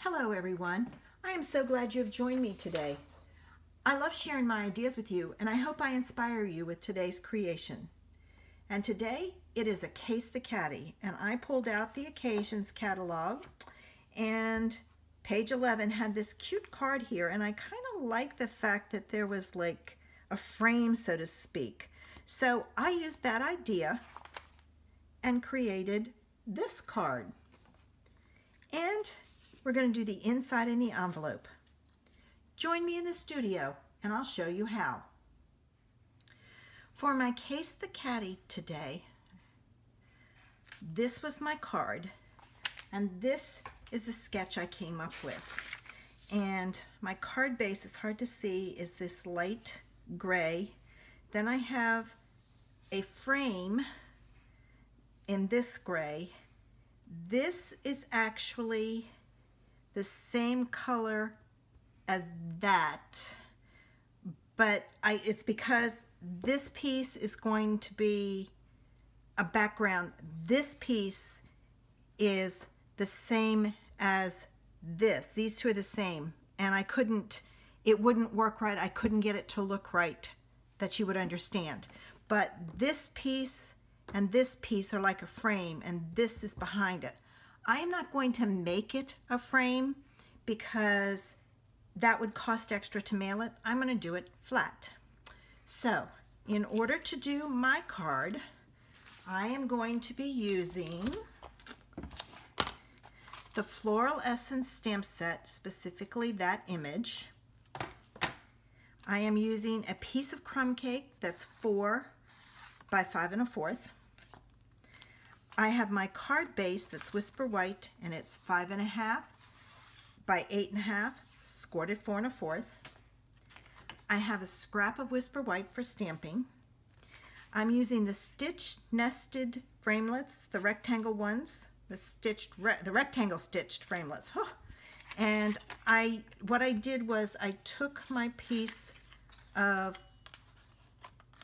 Hello everyone. I am so glad you have joined me today. I love sharing my ideas with you and I hope I inspire you with today's creation. And today it is a Case the Catty, and I pulled out the Occasions catalog, and page 11 had this cute card here, and I kind of like the fact that there was like a frame, so to speak. So I used that idea and created this card. And we're going to do the inside in the envelope. Join me in the studio and I'll show you how. For my Case the Catty today, this was my card, and this is the sketch I came up with. And my card base, is hard to see, is this light gray. Then I have a frame in this gray. This is actually the same color as that, but it's because this piece is going to be a background. This piece is the same as this. These two are the same, and it wouldn't work right. I couldn't get it to look right that you would understand. But this piece and this piece are like a frame, and this is behind it. I am not going to make it a frame because that would cost extra to mail it. I'm going to do it flat. So in order to do my card, I am going to be using the Floral Essence stamp set, specifically that image. I am using a piece of Crumb Cake that's 4 by 5 1/4. I have my card base that's Whisper White, and it's 5 1/2 by 8 1/2, scored at 4 1/4. I have a scrap of Whisper White for stamping. I'm using the stitched nested framelits, the rectangle ones, the rectangle stitched framelits. Oh. And what I did was I took my piece of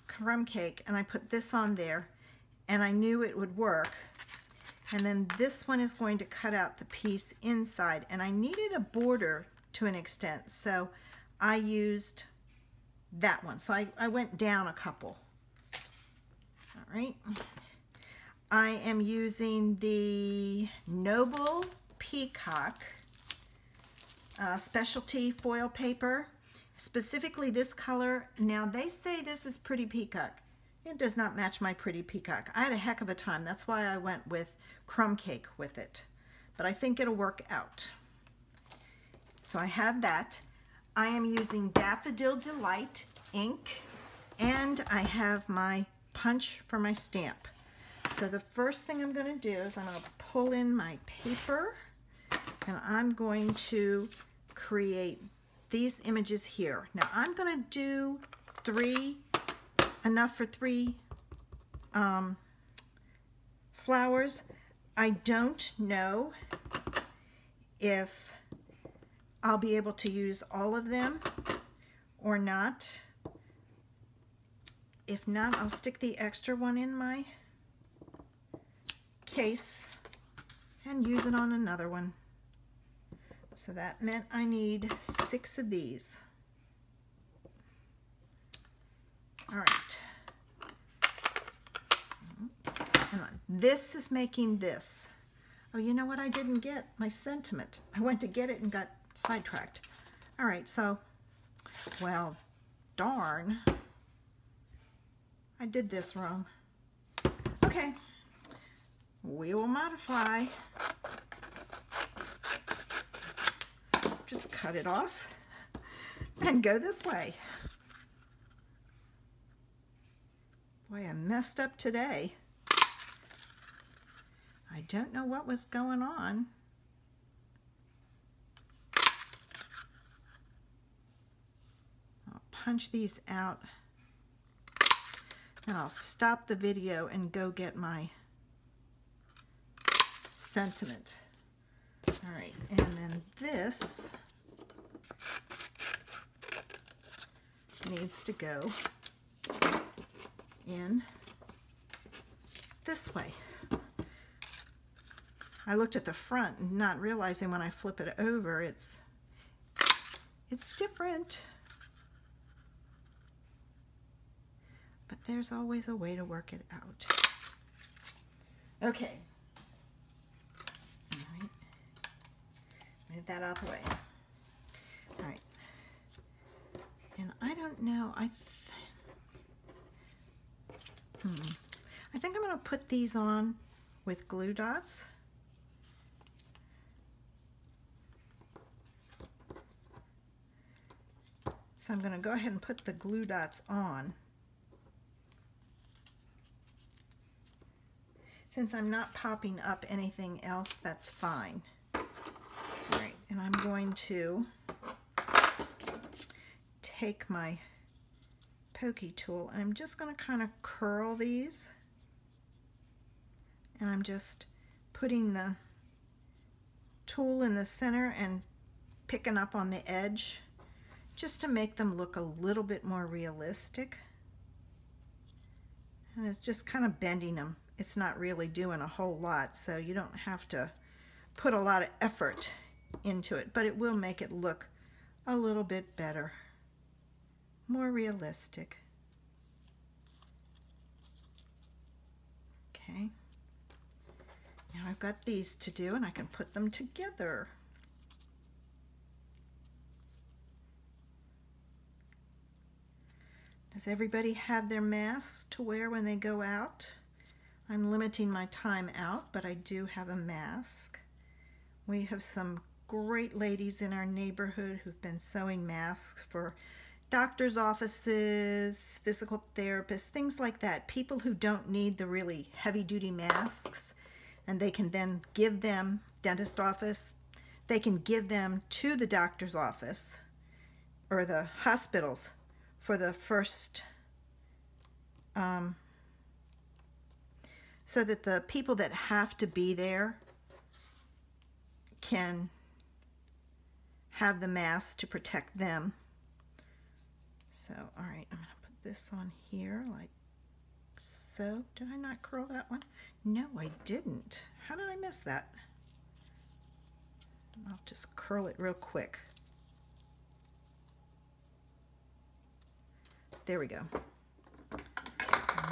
Crumb Cake and I put this on there, and I knew it would work. And then this one is going to cut out the piece inside, and I needed a border to an extent, so I used that one. So I went down a couple. All right. I am using the Noble Peacock specialty foil paper, specifically this color. Now they say this is Pretty Peacock. It does not match my Pretty Peacock. I had a heck of a time. That's why I went with Crumb Cake with it. But I think it'll work out. So I have that. I am using Daffodil Delight ink, and I have my punch for my stamp. So the first thing I'm going to do is I'm going to pull in my paper, and I'm going to create these images here. Now I'm going to do enough for 3 flowers. I don't know if I'll be able to use all of them or not. If not, I'll stick the extra one in my case and use it on another one. So that meant I need 6 of these. All right. And this is making this. Oh, you know what I didn't get? My sentiment. I went to get it and got sidetracked. All right, so, well, darn. I did this wrong. Okay. We will modify. Just cut it off and go this way. Boy, I messed up today. I don't know what was going on. I'll punch these out, and I'll stop the video and go get my sentiment. All right, and then this needs to go in this way. I looked at the front and not realizing when I flip it over, it's different. But there's always a way to work it out. Okay. All right. Move that out of the way. All right. And I don't know, I think I'm going to put these on with glue dots. So I'm going to go ahead and put the glue dots on. Since I'm not popping up anything else, that's fine. All right, and I'm going to take my pokey tool and I'm just going to kind of curl these, and I'm just putting the tool in the center and picking up on the edge just to make them look a little bit more realistic. And it's just kind of bending them. It's not really doing a whole lot, so you don't have to put a lot of effort into it, but it will make it look a little bit better, more realistic. Okay, now I've got these to do and I can put them together. Does everybody have their masks to wear when they go out? I'm limiting my time out, but I do have a mask. We have some great ladies in our neighborhood who've been sewing masks for doctors' offices, physical therapists, things like that. People who don't need the really heavy-duty masks, and they can then give them, dentist office, they can give them to the doctor's office or the hospitals for the first, so that the people that have to be there can have the mask to protect them. So, all right, I'm going to put this on here like so. Did I not curl that one? No, I didn't. How did I miss that? I'll just curl it real quick. There we go.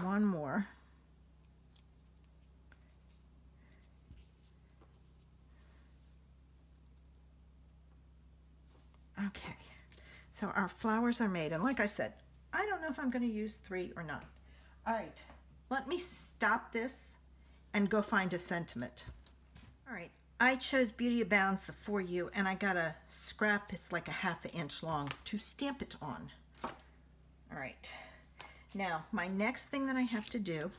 One more. Okay, so our flowers are made, and like I said, I don't know if I'm going to use 3 or not. All right, let me stop this and go find a sentiment. All right, I chose Beauty Abounds, the For You, and I got a scrap, it's like a ½ inch long, to stamp it on. All right, now my next thing that I have to do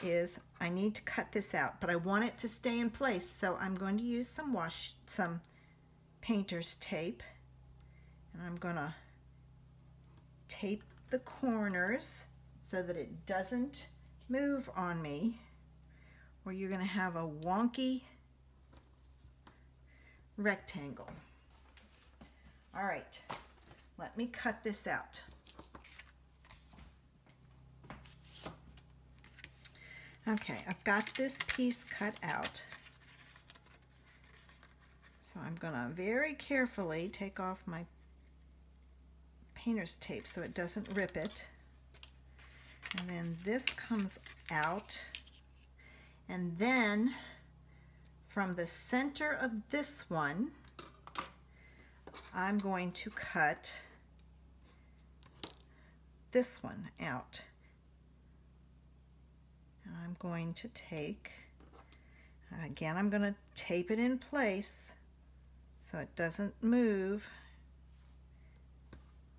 is I need to cut this out, but I want it to stay in place, so I'm going to use some painter's tape, and I'm gonna tape the corners so that it doesn't move on me, or you're gonna have a wonky rectangle. All right, let me cut this out. Okay, I've got this piece cut out. So I'm going to very carefully take off my painter's tape so it doesn't rip it. And then this comes out. And then from the center of this one, I'm going to cut this one out. And I'm going to take, again, I'm going to tape it in place so it doesn't move.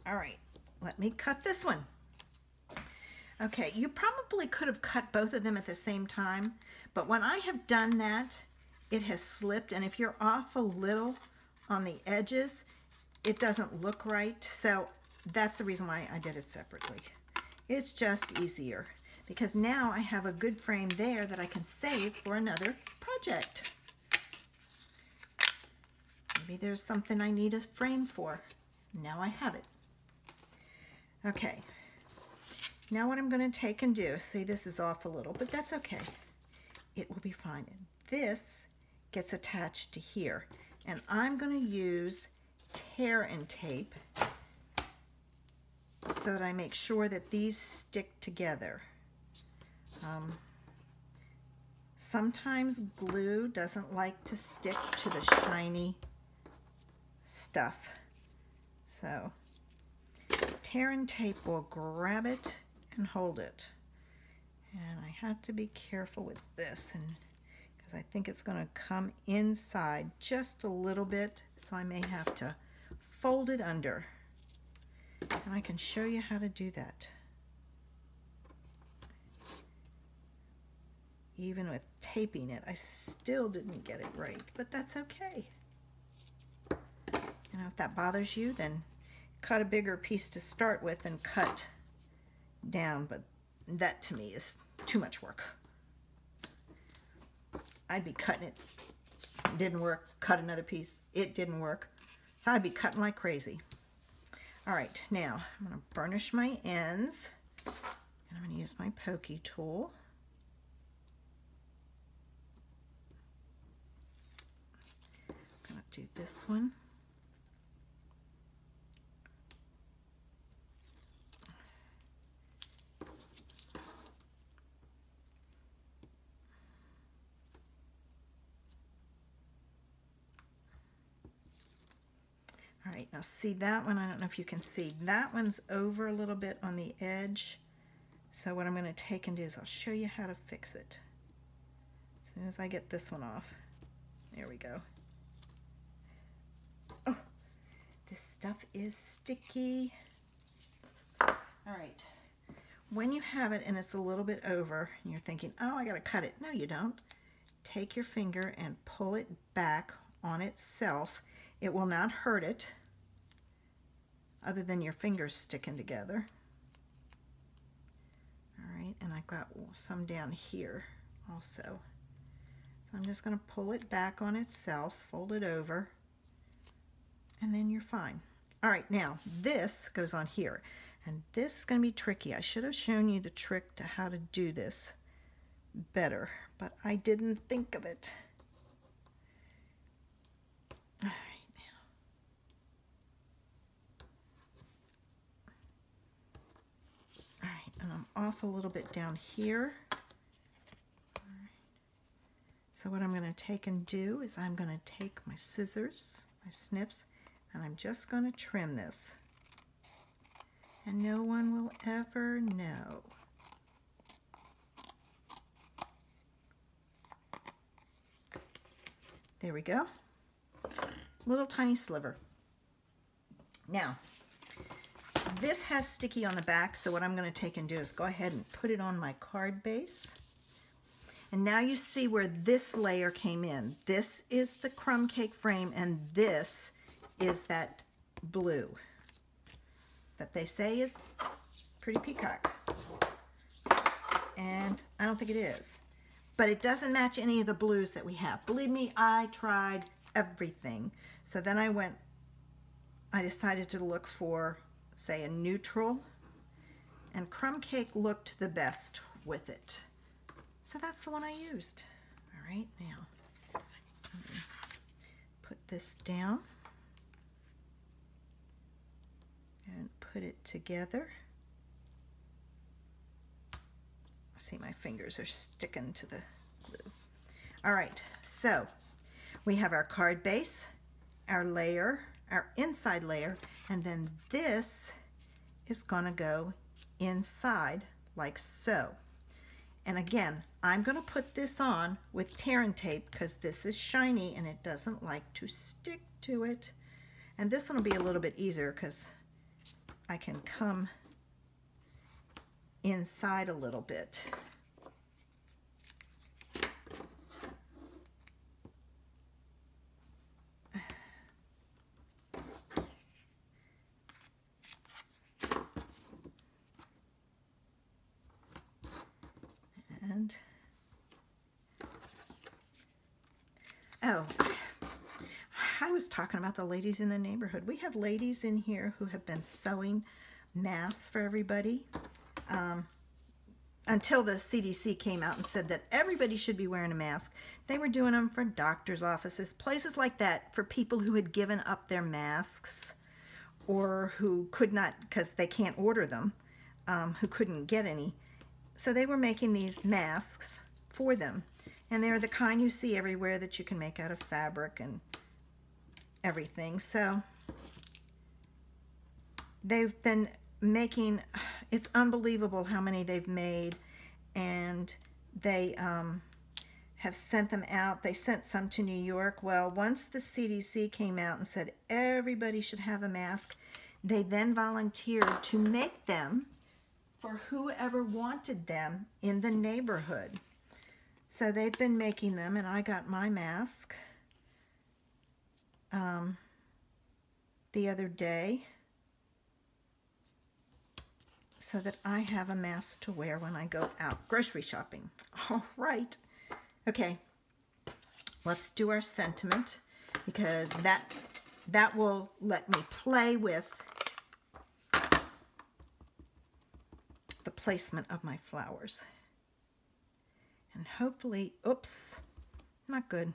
All right, let me cut this one. Okay, you probably could have cut both of them at the same time, but when I have done that, it has slipped, and if you're off a little on the edges, it doesn't look right, so that's the reason why I did it separately. It's just easier, because now I have a good frame there that I can save for another project. Maybe there's something I need a frame for. Now I have it. Okay, now what I'm going to take and do, see, this is off a little, but that's okay. It will be fine. this gets attached to here. And I'm going to use tear and tape so that I make sure that these stick together. Sometimes glue doesn't like to stick to the shiny stuff. So tear and tape will grab it and hold it. And I have to be careful with this, and because I think it's going to come inside just a little bit, so I may have to fold it under. And I can show you how to do that. Even with taping it, I still didn't get it right, but that's okay. You know, if that bothers you, then cut a bigger piece to start with and cut down, but that to me is too much work. I'd be cutting it, didn't work, cut another piece, it didn't work. So I'd be cutting like crazy. All right, now I'm going to burnish my ends, and I'm going to use my pokey tool. I'm going to do this one. All right, now see that one, I don't know if you can see, that one's over a little bit on the edge. So what I'm going to take and do is I'll show you how to fix it. As soon as I get this one off. There we go. Oh, this stuff is sticky. All right, when you have it and it's a little bit over, and you're thinking, oh, I got to cut it. No, you don't. Take your finger and pull it back on itself. It will not hurt it, other than your fingers sticking together. All right, and I've got some down here also. So I'm just going to pull it back on itself, fold it over, and then you're fine. All right, now this goes on here, and this is going to be tricky. I should have shown you the trick to how to do this better, but I didn't think of it. All right. And I'm off a little bit down here. All right. So what I'm going to take and do is I'm going to take my scissors, my snips, and I'm just going to trim this. And no one will ever know. There we go. Little tiny sliver. Now, this has sticky on the back, so what I'm going to take and do is go ahead and put it on my card base. And now you see where this layer came in. This is the crumb cake frame, and this is that blue that they say is pretty peacock. And I don't think it is. But it doesn't match any of the blues that we have. Believe me, I tried everything. So then I decided to look for, say, a neutral, and crumb cake looked the best with it. So that's the one I used. All right, now put this down and put it together. See, my fingers are sticking to the glue. All right, so we have our card base, our layer, our inside layer, and then this is going to go inside like so. And again, I'm going to put this on with tear and tape because this is shiny and it doesn't like to stick to it. And this one will be a little bit easier because I can come inside a little bit. And oh, I was talking about the ladies in the neighborhood. We have ladies in here who have been sewing masks for everybody. until the CDC came out and said that everybody should be wearing a mask. They were doing them for doctors' offices, places like that, for people who had given up their masks or who could not, because they can't order them, who couldn't get any. So they were making these masks for them. And they're the kind you see everywhere that you can make out of fabric and everything. So they've been making, it's unbelievable how many they've made, and they have sent them out. They sent some to New York. Well, once the CDC came out and said everybody should have a mask, they then volunteered to make them for whoever wanted them in the neighborhood. So they've been making them, and I got my mask the other day, so that I have a mask to wear when I go out grocery shopping. All right. Okay. Let's do our sentiment, because that will let me play with the placement of my flowers. And hopefully, oops, not good.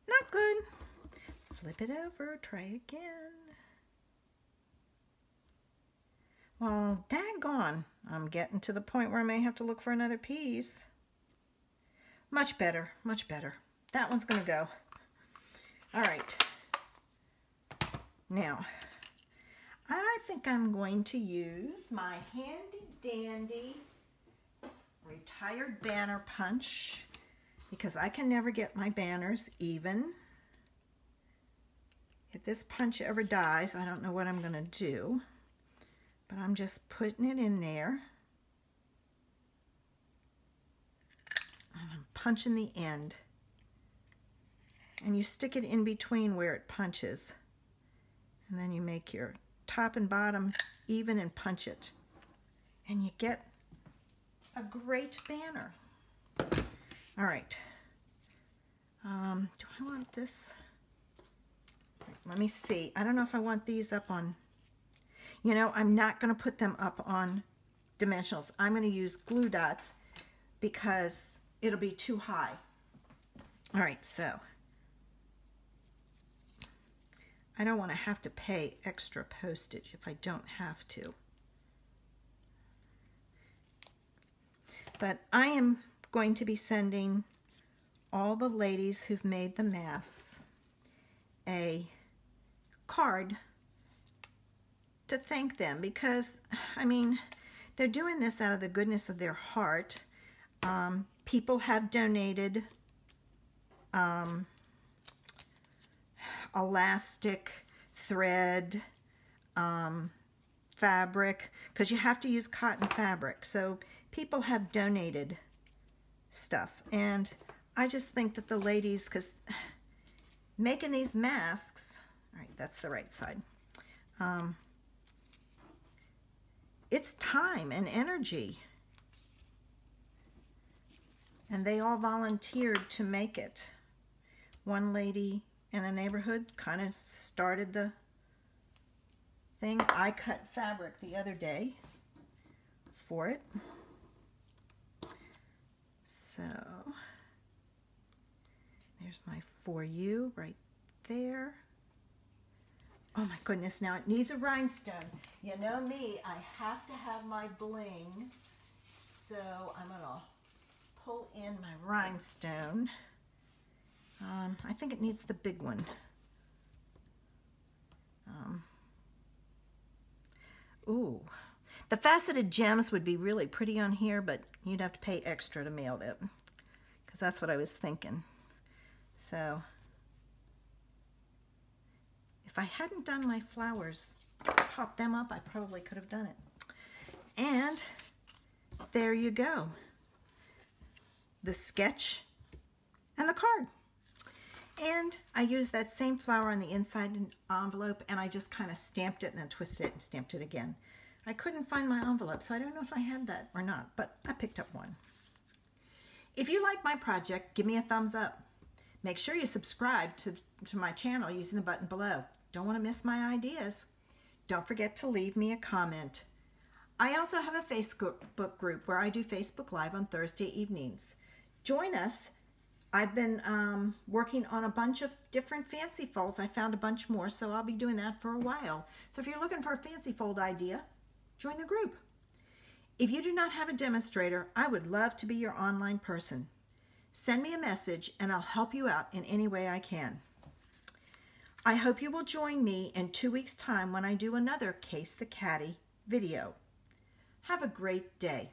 Not good. Flip it over, try again. Well, daggone, I'm getting to the point where I may have to look for another piece. Much better, much better. That one's going to go. All right. Now, I think I'm going to use my handy dandy retired banner punch, because I can never get my banners even. If this punch ever dies, I don't know what I'm going to do. But I'm just putting it in there. And I'm punching the end. And you stick it in between where it punches. And then you make your top and bottom even and punch it. And you get a great banner. All right. Do I want this? Let me see. I don't know if I want these up on... You know, I'm not going to put them up on Dimensionals. I'm going to use glue dots because it'll be too high. All right, so I don't want to have to pay extra postage if I don't have to. But I am going to be sending all the ladies who've made the masks a card to thank them, because, I mean, they're doing this out of the goodness of their heart. People have donated elastic, thread, fabric, because you have to use cotton fabric. So people have donated stuff, and I just think that the ladies, because making these masks, all right, that's the right side. It's time and energy. And they all volunteered to make it. One lady in the neighborhood kind of started the thing. I cut fabric the other day for it. So there's my For You right there. Oh my goodness, now it needs a rhinestone. You know me, I have to have my bling. So I'm gonna pull in my rhinestone. I think it needs the big one. Ooh, the faceted gems would be really pretty on here, but you'd have to pay extra to mail it, because that's what I was thinking. So if I hadn't done my flowers, pop them up, I probably could have done it. And there you go. The sketch and the card. And I used that same flower on the inside envelope, and I just kind of stamped it and then twisted it and stamped it again. I couldn't find my envelope, so I don't know if I had that or not, but I picked up one. If you like my project, give me a thumbs up. Make sure you subscribe to my channel using the button below. Don't want to miss my ideas. Don't forget to leave me a comment. I also have a Facebook group where I do Facebook Live on Thursday evenings. Join us. I've been working on a bunch of different fancy folds. I found a bunch more, so I'll be doing that for a while. So if you're looking for a fancy fold idea, join the group. If you do not have a demonstrator, I would love to be your online person. Send me a message and I'll help you out in any way I can. I hope you will join me in 2 weeks' time when I do another Case the Catty video. Have a great day.